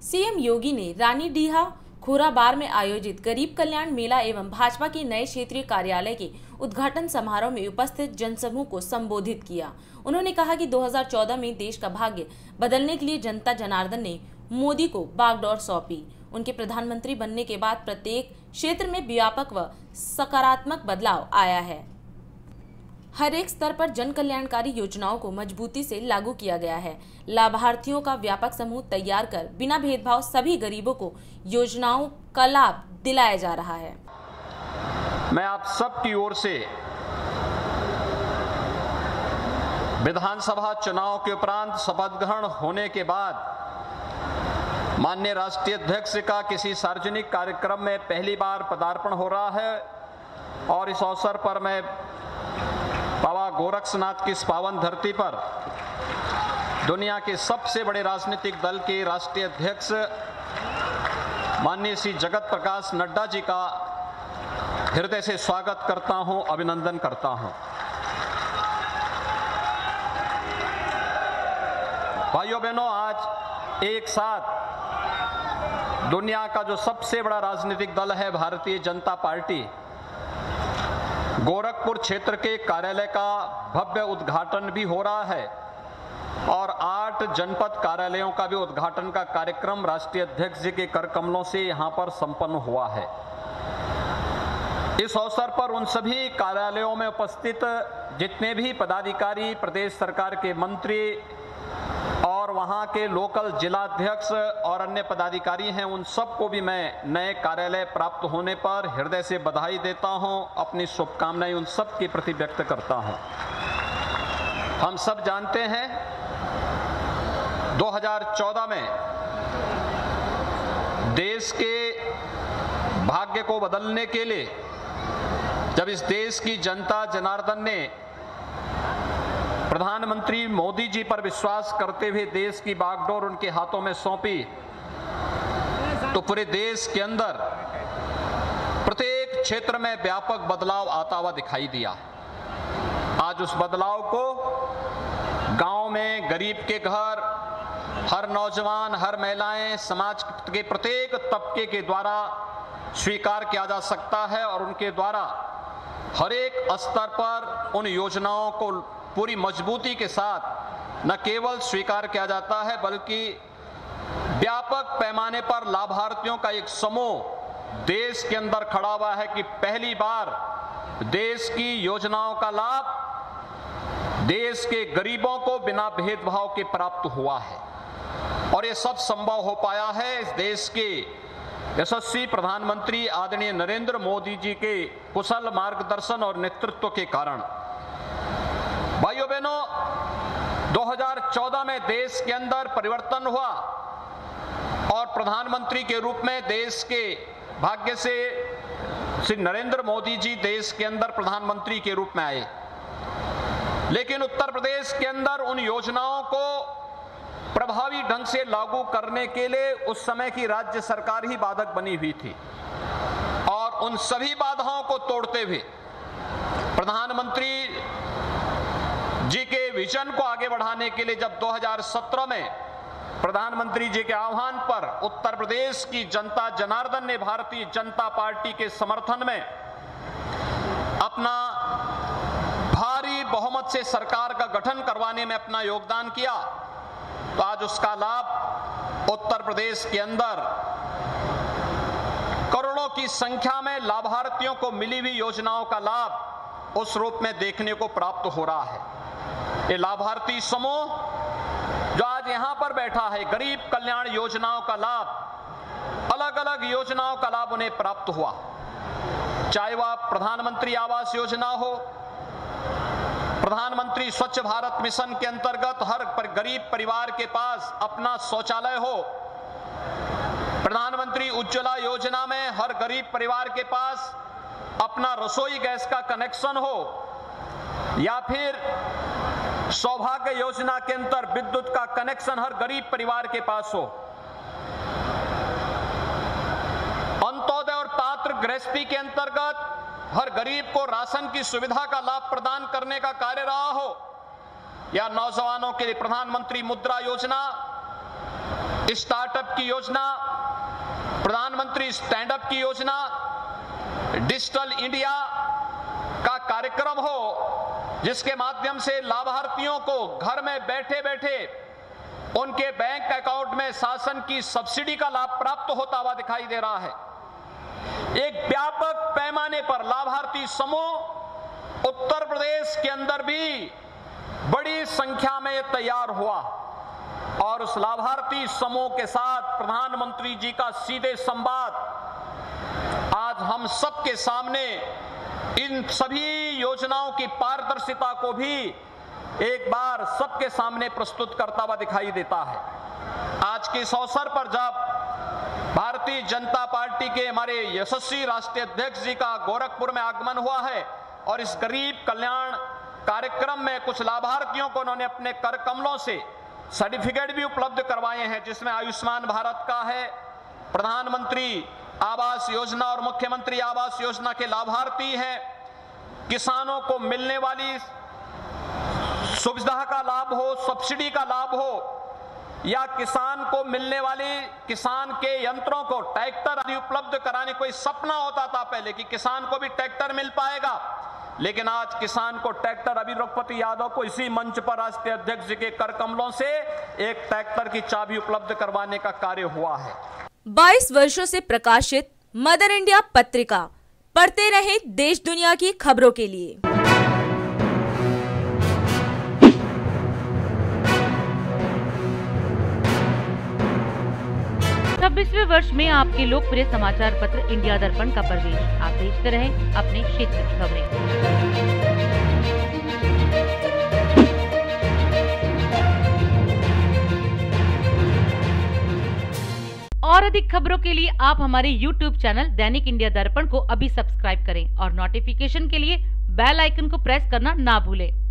CM योगी ने रानीडीहा खोराबार में आयोजित गरीब कल्याण मेला एवं भाजपा के नए क्षेत्रीय कार्यालय के उद्घाटन समारोह में उपस्थित जनसमूह को संबोधित किया। उन्होंने कहा कि 2014 में देश का भाग्य बदलने के लिए जनता जनार्दन ने मोदी को बागडोर सौंपी। उनके प्रधानमंत्री बनने के बाद प्रत्येक क्षेत्र में व्यापक व सकारात्मक बदलाव आया है। हर एक स्तर पर जन कल्याणकारी योजनाओं को मजबूती से लागू किया गया है। लाभार्थियों का व्यापक समूह तैयार कर बिना भेदभाव सभी गरीबों को योजनाओं का लाभ दिलाया जा रहा है। मैं आप सब की ओर से विधानसभा चुनाव के उपरांत शपथ ग्रहण होने के बाद माननीय राष्ट्रीय अध्यक्ष का किसी सार्वजनिक कार्यक्रम में पहली बार पदार्पण हो रहा है और इस अवसर पर मैं बाबा गोरक्षनाथ की इस पावन धरती पर दुनिया के सबसे बड़े राजनीतिक दल के राष्ट्रीय अध्यक्ष माननीय श्री जगत प्रकाश नड्डा जी का हृदय से स्वागत करता हूं, अभिनंदन करता हूं। भाइयों बहनों, आज एक साथ दुनिया का जो सबसे बड़ा राजनीतिक दल है भारतीय जनता पार्टी, गोरखपुर क्षेत्र के कार्यालय का भव्य उद्घाटन भी हो रहा है और 8 जनपद कार्यालयों का भी उद्घाटन का कार्यक्रम राष्ट्रीय अध्यक्ष जी के कर कमलों से यहां पर संपन्न हुआ है। इस अवसर पर उन सभी कार्यालयों में उपस्थित जितने भी पदाधिकारी, प्रदेश सरकार के मंत्री और वहां के लोकल जिलाध्यक्ष और अन्य पदाधिकारी हैं, उन सबको भी मैं नए कार्यालय प्राप्त होने पर हृदय से बधाई देता हूं, अपनी शुभकामनाएं उन सब के प्रति व्यक्त करता हूं। हम सब जानते हैं 2014 में देश के भाग्य को बदलने के लिए जब इस देश की जनता जनार्दन ने प्रधानमंत्री मोदी जी पर विश्वास करते हुए देश की बागडोर उनके हाथों में सौंपी, तो पूरे देश के अंदर प्रत्येक क्षेत्र में व्यापक बदलाव आता हुआ दिखाई दिया। आज उस बदलाव को गांव में गरीब के घर, हर नौजवान, हर महिलाएं, समाज के प्रत्येक तबके के द्वारा स्वीकार किया जा सकता है और उनके द्वारा हर एक स्तर पर उन योजनाओं को पूरी मजबूती के साथ न केवल स्वीकार किया जाता है बल्कि व्यापक पैमाने पर लाभार्थियों का एक समूह देश के अंदर खड़ा हुआ है कि पहली बार देश की योजनाओं का लाभ देश के गरीबों को बिना भेदभाव के प्राप्त हुआ है। और ये सब संभव हो पाया है इस देश के यशस्वी प्रधानमंत्री आदरणीय नरेंद्र मोदी जी के कुशल मार्गदर्शन और नेतृत्व के कारण। भाइयों बहनों, 2014 में देश के अंदर परिवर्तन हुआ और प्रधानमंत्री के रूप में देश के भाग्य से श्री नरेंद्र मोदी जी देश के अंदर प्रधानमंत्री के रूप में आए। लेकिन उत्तर प्रदेश के अंदर उन योजनाओं को प्रभावी ढंग से लागू करने के लिए उस समय की राज्य सरकार ही बाधक बनी हुई थी और उन सभी बाधाओं को तोड़ते हुए प्रधानमंत्री जी के विजन को आगे बढ़ाने के लिए जब 2017 में प्रधानमंत्री जी के आह्वान पर उत्तर प्रदेश की जनता जनार्दन ने भारतीय जनता पार्टी के समर्थन में अपना भारी बहुमत से सरकार का गठन करवाने में अपना योगदान किया, तो आज उसका लाभ उत्तर प्रदेश के अंदर करोड़ों की संख्या में लाभार्थियों को मिली हुई योजनाओं का लाभ उस रूप में देखने को प्राप्त हो रहा है। ये लाभार्थी समूह जो आज यहां पर बैठा है, गरीब कल्याण योजनाओं का लाभ, अलग अलग योजनाओं का लाभ उन्हें प्राप्त हुआ, चाहे वह प्रधानमंत्री आवास योजना हो, प्रधानमंत्री स्वच्छ भारत मिशन के अंतर्गत हर गरीब परिवार के पास अपना शौचालय हो, प्रधानमंत्री उज्ज्वला योजना में हर गरीब परिवार के पास अपना रसोई गैस का कनेक्शन हो, या फिर सौभाग्य योजना के अंतर विद्युत का कनेक्शन हर गरीब परिवार के पास हो, अंत्योदय और पात्र गृहस्थी के अंतर्गत हर गरीब को राशन की सुविधा का लाभ प्रदान करने का कार्य रहा हो, या नौजवानों के लिए प्रधानमंत्री मुद्रा योजना, स्टार्टअप की योजना, प्रधानमंत्री स्टैंड अप की योजना, डिजिटल इंडिया का कार्यक्रम हो, जिसके माध्यम से लाभार्थियों को घर में बैठे बैठे उनके बैंक अकाउंट में शासन की सब्सिडी का लाभ प्राप्त होता हुआ दिखाई दे रहा है। एक व्यापक पैमाने पर लाभार्थी समूह उत्तर प्रदेश के अंदर भी बड़ी संख्या में तैयार हुआ और उस लाभार्थी समूह के साथ प्रधानमंत्री जी का सीधे संवाद आज हम सबके सामने इन सभी योजनाओं की पारदर्शिता को भी एक बार सबके सामने प्रस्तुत करता हुआ दिखाई देता है। आज के इस अवसर पर जब भारतीय जनता पार्टी के हमारे यशस्वी राष्ट्रीय अध्यक्ष जी का गोरखपुर में आगमन हुआ है और इस गरीब कल्याण कार्यक्रम में कुछ लाभार्थियों को उन्होंने अपने कर कमलों से सर्टिफिकेट भी उपलब्ध करवाए हैं, जिसमें आयुष्मान भारत का है, प्रधानमंत्री आवास योजना और मुख्यमंत्री आवास योजना के लाभार्थी हैं, किसानों को मिलने वाली सुविधा का लाभ हो, सब्सिडी का लाभ हो, या किसान को मिलने वाली किसान के यंत्रों को ट्रैक्टर आदि उपलब्ध कराने। कोई सपना होता था पहले कि किसान को भी ट्रैक्टर मिल पाएगा, लेकिन आज किसान को ट्रैक्टर, अभी रघुपति यादव को इसी मंच पर राष्ट्रीय अध्यक्ष जी के कर कमलों से एक ट्रैक्टर की चाबी उपलब्ध करवाने का कार्य हुआ है। 22 वर्षों से प्रकाशित मदर इंडिया पत्रिका, पढ़ते रहे देश दुनिया की खबरों के लिए। 26वें वर्ष में आपके लोकप्रिय समाचार पत्र इंडिया दर्पण का प्रवेश। आप देखते रहे अपने क्षेत्र की खबरें। और अधिक खबरों के लिए आप हमारे YouTube चैनल दैनिक इंडिया दर्पण को अभी सब्सक्राइब करें और नोटिफिकेशन के लिए बेल आइकन को प्रेस करना ना भूलें।